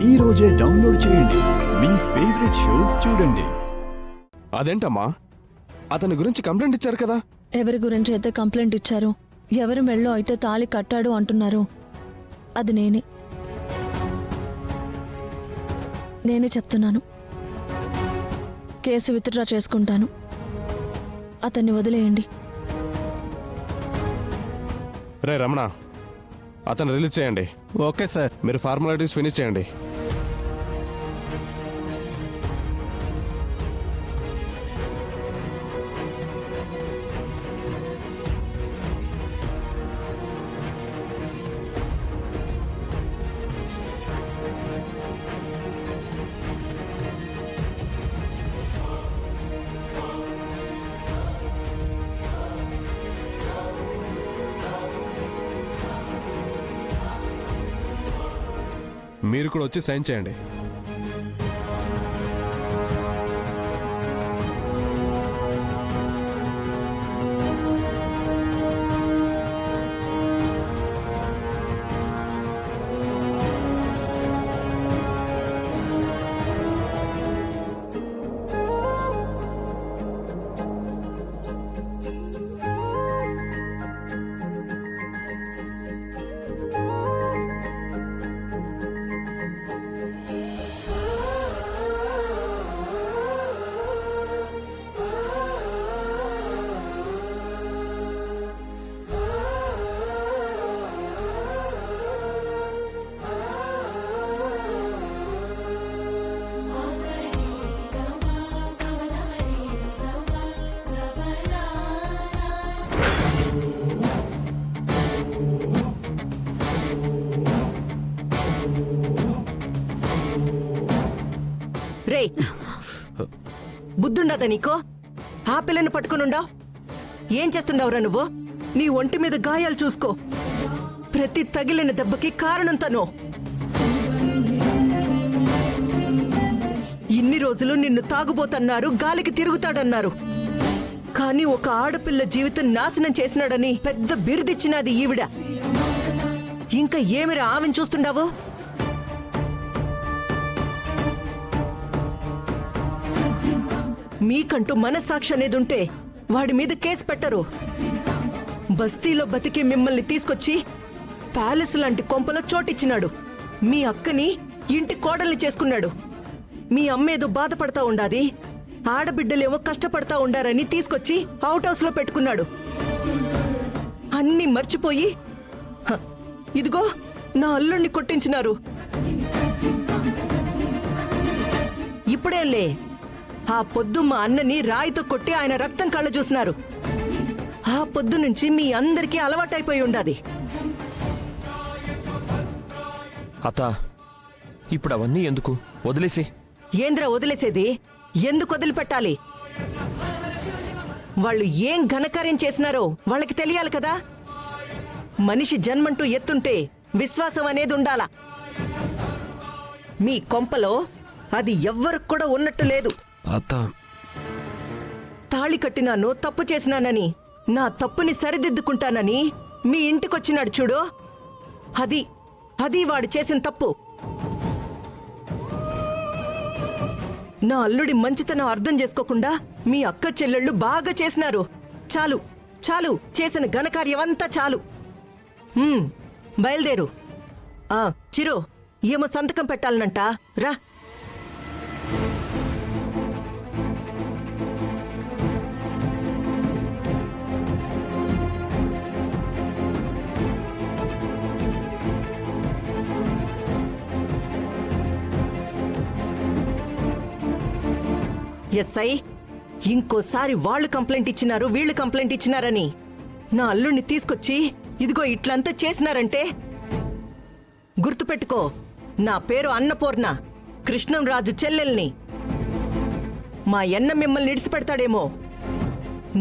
ఈ రోజే డౌన్లోడ్ చేయండి. మీ ఫేవరెట్ షోస్ చూడండి. అదేంటమ్మా, అతని గురించి కంప్లైంట్ ఇచ్చారు కదా? ఎవరి గురించి అయితే కంప్లైంట్ ఇచ్చారో, ఎవరి మెళ్ళో అయితే తాళి కట్టాడు అంటున్నారో అది నేనే చెప్తున్నాను. కేసు విత్డ్రా చేసుకుంటాను. అతన్ని వదిలేయండి. రే రమణ, అతను రిలీజ్ చేయండి. Okay sir. మీరు ఫార్మాలిటీస్ ఫినిష్ చేయండి. మీరు కూడా వచ్చి సైన్ చేయండి. రే, బుద్ధుండదా నీకో? ఆ పిల్లని పట్టుకునుండా ఏం చేస్తుండవురా నువ్వు? నీ ఒంటి మీద గాయాలు చూసుకో. ప్రతి తగిలిన దెబ్బకి కారణం తను. ఇన్ని రోజులు నిన్ను తాగుబోతన్నారు, గాలికి తిరుగుతాడన్నారు. కానీ ఒక ఆడపిల్ల జీవితం నాశనం చేసినాడని పెద్ద బిరుదిచ్చినది ఈవిడ. ఇంకా ఏమిరా ఆమెను చూస్తుండావు? మీకంటూ మనస్సాక్షి అనేది ఉంటే వాడి మీద కేసు పెట్టరు. బస్తీలో బతికి మిమ్మల్ని తీసుకొచ్చి ప్యాలెస్ లాంటి కొంపలో చోటిచ్చినాడు. మీ అక్కని ఇంటి కోడల్ని చేసుకున్నాడు. మీ అమ్మేదో బాధపడతా ఉండాది, ఆడబిడ్డలేమో కష్టపడతా ఉండారని తీసుకొచ్చి అవుట్ హౌస్ లో పెట్టుకున్నాడు. అన్నీ మర్చిపోయి ఇదిగో నా అల్లుణ్ణి కొట్టించినారు. ఇప్పుడేంలే, ఆ పొద్దు మా అన్నని రాయితో కొట్టి ఆయన రక్తం కళ్ళ చూసినారు. ఆ పొద్దు నుంచి మీ అందరికీ అలవాటైపోయి ఉండాది. అత్త, ఇప్పుడు అవన్నీ ఎందుకు? వదిలేసి. ఏంద్ర వదిలేసేది? ఎందుకు వదిలిపెట్టాలి? వాళ్ళు ఏం ఘనకార్యం చేసినారో వాళ్ళకి తెలియాలి కదా. మనిషి జన్మంటూ ఎత్తుంటే విశ్వాసం అనేది ఉండాలా. మీ కొంపలో అది ఎవ్వరికి కూడా ఉన్నట్టు లేదు. అత్త, తాళి కట్టినాను, తప్పు చేసినానని, నా తప్పుని సరిదిద్దుకుంటానని మీ ఇంటికొచ్చినాడు చూడు. అది వాడు చేసిన తప్పు. నా అల్లుడి మంచితనం అర్థం చేసుకోకుండా మీ అక్క చెల్లెళ్ళు బాగా చేసినారు. చాలు చాలు, చేసిన ఘనకార్యమంతా చాలు. బయలుదేరు. చిరు, ఏమో సంతకం పెట్టాలనంట, రా. ఎస్ఐ, ఇంకోసారి వాళ్ళు కంప్లైంట్ ఇచ్చినారు, వీళ్ళు కంప్లైంట్ ఇచ్చినారని నా అల్లుడిని తీసుకొచ్చి ఇదిగో ఇట్లంతా చేసినారంటే గుర్తుపెట్టుకో, నా పేరు అన్నపూర్ణ, కృష్ణంరాజు చెల్లెల్ని. మా అన్న మిమ్మల్ని ఇడిసిపెడతాడేమో.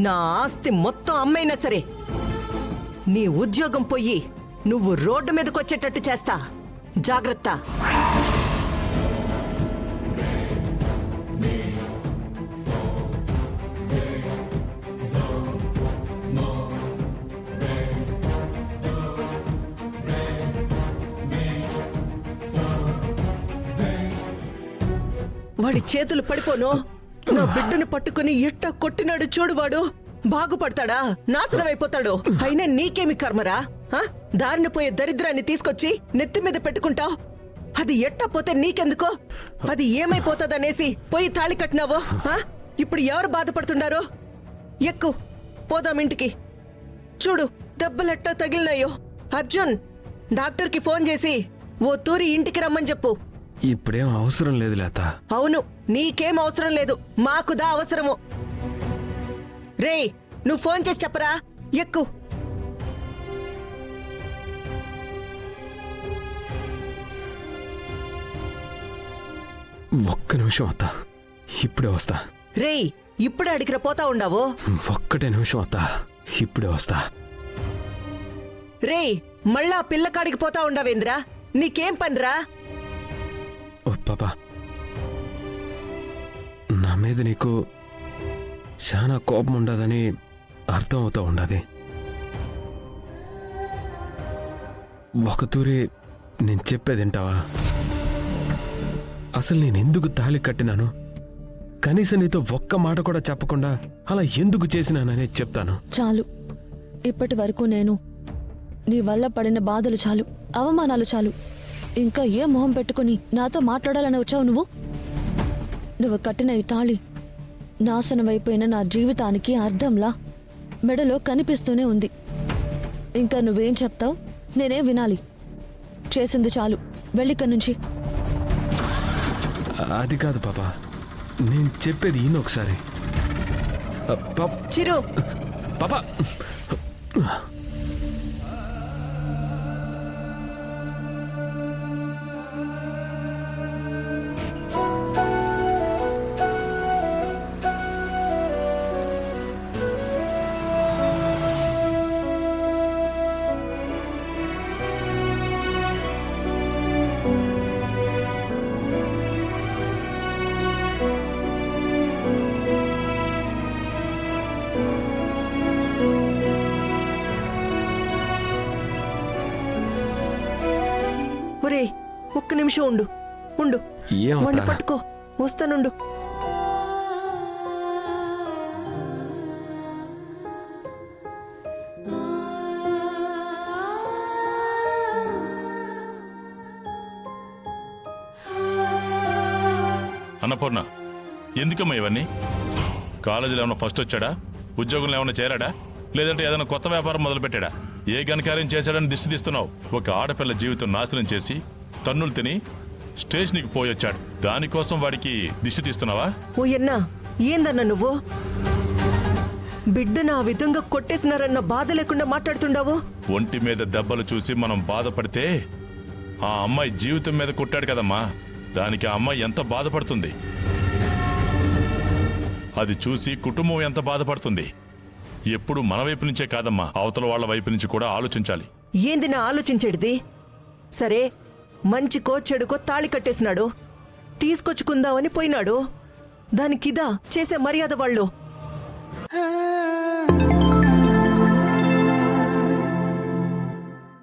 నా ఆస్తి మొత్తం అమ్మైనా సరే నీ ఉద్యోగం పోయి నువ్వు రోడ్డు మీదకొచ్చేటట్టు చేస్తా. జాగ్రత్త. వాడి చేతులు పడిపోను. నా బిడ్డను పట్టుకుని ఎట్ట కొట్టినాడు చూడు, వాడు బాగుపడతాడా నాశనం అయిపోతాడు. అయినా నీకేమి కర్మరా? ఆ? దారిన పోయే దరిద్రాన్ని తీసుకొచ్చి నెత్తి మీద పెట్టుకుంటావు. అది ఎట్టా పోతే నీకెందుకో? అది ఏమైపోతాదనేసి పోయి తాళి కట్టినావో? ఆ? ఇప్పుడు ఎవరు బాధపడుతున్నారు? ఎక్కు, పోదాం ఇంటికి. చూడు దెబ్బలెట్టా తగిలినాయో. అర్జున్, డాక్టర్కి ఫోన్ చేసి ఓ తూరి ఇంటికి రమ్మని చెప్పు. ఇప్పుడేం అవసరం లేదు లత. అవును, నీకేం అవసరం లేదు, మాకుదా అవసరము. రేయ్, నువ్వు ఫోన్ చేసి చెప్పరా. ఎక్కు. ఒక్క నిమిషం అత్త, ఇప్పుడే వస్తా. రేయ్, ఇప్పుడు అడిగిన పోతా ఉండావు. ఒక్కటే నిమిషం అత్త, ఇప్పుడే వస్తా. రేయ్, మళ్ళా పిల్లకాడికి పోతా ఉండావేంద్రా? నీకేం పనిరా? ఓ పాపా, నా మీద నీకు చాలా కోపం ఉండదని అర్థం అవుతా ఉండదు. ఒక తూరి నేను చెప్పేది వింటావా? అసలు నేను ఎందుకు తాళి కట్టినాను, కనీసం నీతో ఒక్క మాట కూడా చెప్పకుండా అలా ఎందుకు చేసినాననేది చెప్తాను. చాలు, ఇప్పటి వరకు నేను నీ వల్ల పడిన బాధలు చాలు, అవమానాలు చాలు. ఇంకా ఏ మొహం పెట్టుకుని నాతో మాట్లాడాలని వచ్చావు నువ్వు? నువ్వు కట్టిన ఈ తాళి నాశనమైపోయిన నా జీవితానికి అర్థంలా మెడలో కనిపిస్తూనే ఉంది. ఇంకా నువ్వేం చెప్తావు? నేనేం వినాలి? చేసింది చాలు, వెళ్ళిక్కడి నుంచి. అది కాదు పాపా, నేను చెప్పేది ఈయన ఒకసారి. చిరు, పాపా, ఒరే, ఒక్క నిమిషం ఉండు. ఉండు, ఏమవుతా? వాణ్ణి పట్టుకో, వస్తానుండు. అన్నపూర్ణ, ఎందుకమ్మా ఇవన్నీ? కాలేజీలో ఏమైనా ఫస్ట్ వచ్చాడా? ఉద్యోగంలో ఏమైనా చేరాడా? లేదంటే ఏదైనా కొత్త వ్యాపారం మొదలుపెట్టాడా? ఏ ఘనకార్యం చేశాడని దిష్టి తీస్తున్నావు? ఒక ఆడపిల్ల జీవితం నాశనం చేసి తన్నులు తిని స్టేషన్కి పోయొచ్చాడు. దానికోసం వాడికి దిష్టి తీస్తున్నావా? ఓ ఎన్నా, ఏందన్నా నువ్వు? బిడ్డను ఆ విధంగా కొట్టేసినారన్న బాధ లేకుండా మాట్లాడుతుండావు. ఒంటి మీద దెబ్బలు చూసి మనం బాధపడితే ఆ అమ్మాయి జీవితం మీద కొట్టాడు కదమ్మా, దానికి ఆ అమ్మాయి ఎంత బాధపడుతుంది? అది చూసి కుటుంబం ఎంత బాధపడుతుంది? ఎప్పుడు మన వైపు నుంచే కాదమ్మా, అవతల వాళ్ళ వైపు నుంచి కూడా ఆలోచించాలి. ఏంది నా ఆలోచించేటిది? సరే, మంచికో చెడుకో తాళి కట్టేసినాడు, తీసుకొచ్చుకుందామని పోయినాడు. దానికిదా చేసే మర్యాద వాళ్ళు?